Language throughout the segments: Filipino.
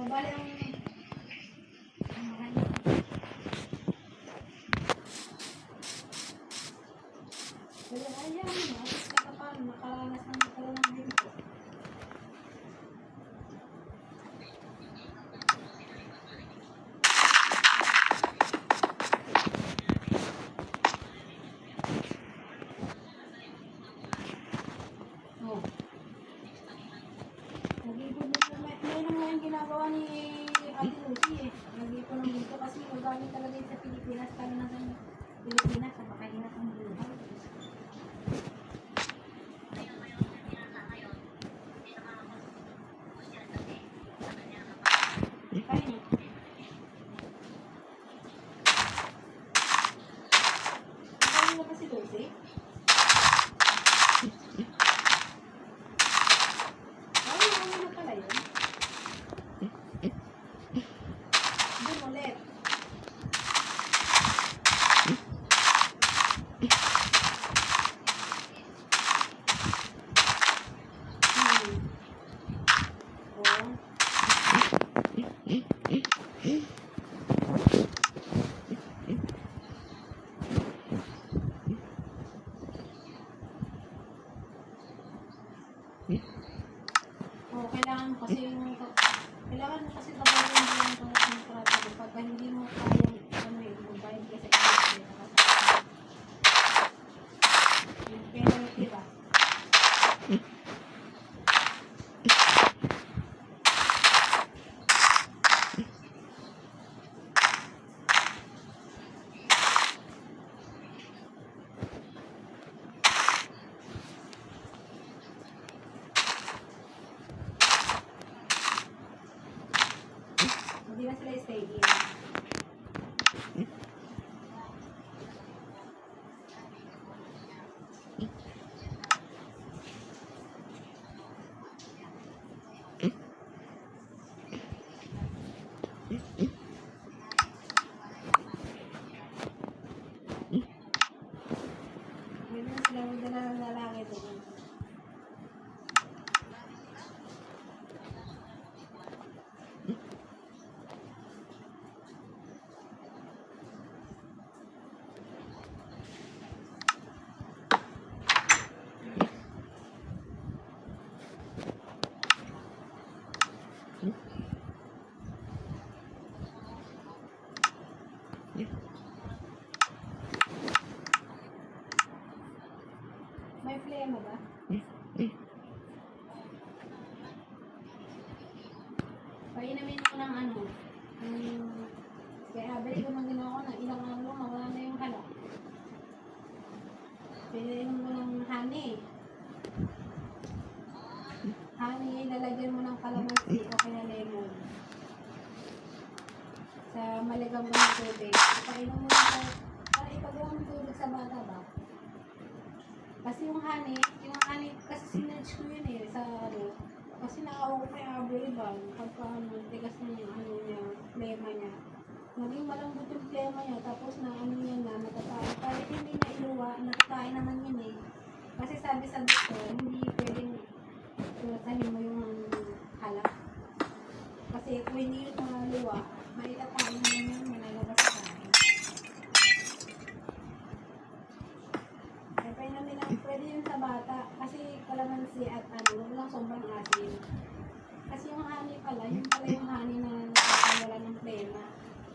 bali ang pero ayan, alis ka pa paano, nakaranas ng magkaroon ng ginto. Oh. Nag-ipon dito, may naman yung ginagawa ni Ate Lucy eh. Nag-ipon ng ginto kasi magaling talaga yun sa Pilipinas, kala na sa Pilipinas, napakahirap ang buhay. Kain. Kain na ba si Lucy? Ay, ano na pala yun? Doon ulit. Oh, kailangan mo kasi tabayan mo yung kontrata pagka hindi mo kaya ano eh, magbayad ka sa yung penalty ba? Hindi na sila stay in. Hindi na sila magdala ng lalaki doon. May flema ba? Painamin ko ng ano. Kaya balik ko ng ginawa ko ng ilang araw, mawala na yung hala. Pinainom mo ng honey. Honey, lalagyan mo ng kalamansi o kaya lemon. Sa maligang ng tubig. Ipainom mo na para ipagawa ng tubig sa bata ba? Kasi yung honey kasi sinerge ko yun eh sa ano. Kasi nakawa ko kay Abel ba, pagka ano, tigas na yung ano niya, flema niya. Naging malambot yung flema niya, tapos na ano niya na, natatae. Kahit hindi na iluwa, natatae naman yun eh. Kasi sabi sa doktor, hindi pwedeng tulatahin mo yung halak. Kasi kung hindi yun maluwa, maitatae naman yun, malalabas sa kain. Kaya namin lang, pwede yun sa bata, kasi kalamansi at ano, huwag lang sobrang asin. Kasi yung honey pala, yun pala yung honey na nakakawala ng flema.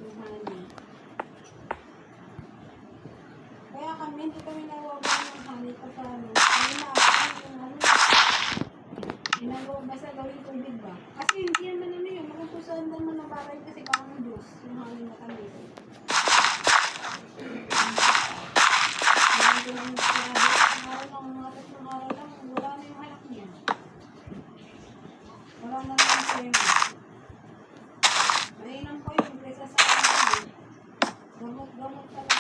Yung honey. Kaya kami, hindi kami nawawa ng honey pagka ano, ay nakakain yung ano, ginagawa basta gawin tubig ba? Kasi hindi naman ano yun, makutusan lang mo na baray kasi parang juice, yung honey na kami. Hindi lang yung araw lang, mga tatlong araw lang, wala na yung halak niya. Wala na lang yung flema. Mainam ko yun, kaysa sa ano, gamot talaga.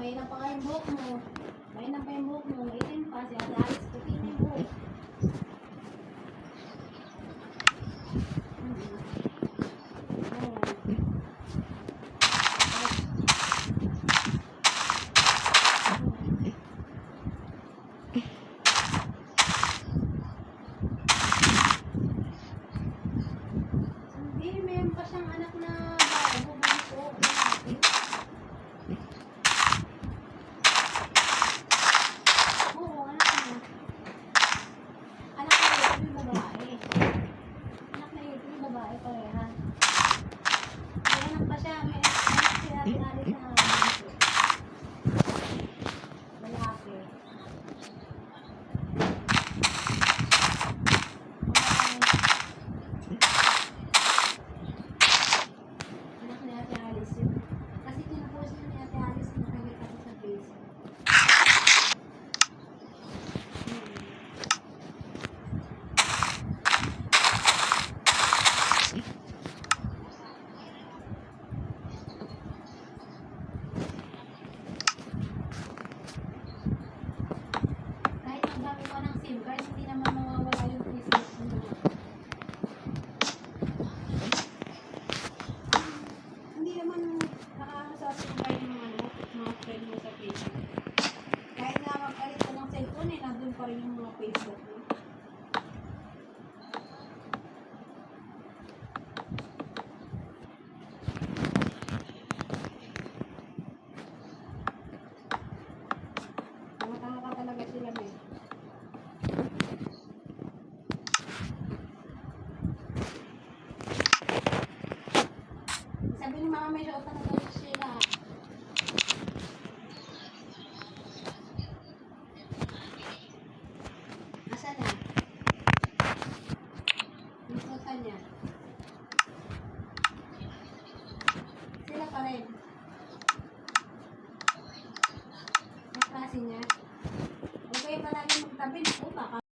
mahina pa nga yung buhok mo. Mahina pa yung buhok mo. Itim pa. Si Ate Alice, puti na yung buhok. Oo. Hindi, meron pa siyang anak na bago, bunso, lalaki. Oo, anak niya. Anak na ito yung babae. Anak na ito yung babae parehan. May anak pa siya, may anak si Ate Alice na bunso. Lalaki. Anak ni Ate Alice yun. Kasi kinupost yun ni Ate Alice, nakikita ko sa Facebook. Kahit magbago ka ng SIM card, hindi naman mawawala yung Facebook mo. Hindi naman nakakaano sa SIM card yung mga friend mo sa Facebook. Kahit nga magpalit ka ng cellphone, nandun pa rin yung mga Facebook mo. Tama-tama ka talaga sila, eh. Sabi ni Mama may shota na daw sila. Asan na? Yung shota niya. Sila pa rin. Yung klase niya. Huwag kayo palagi magtabi.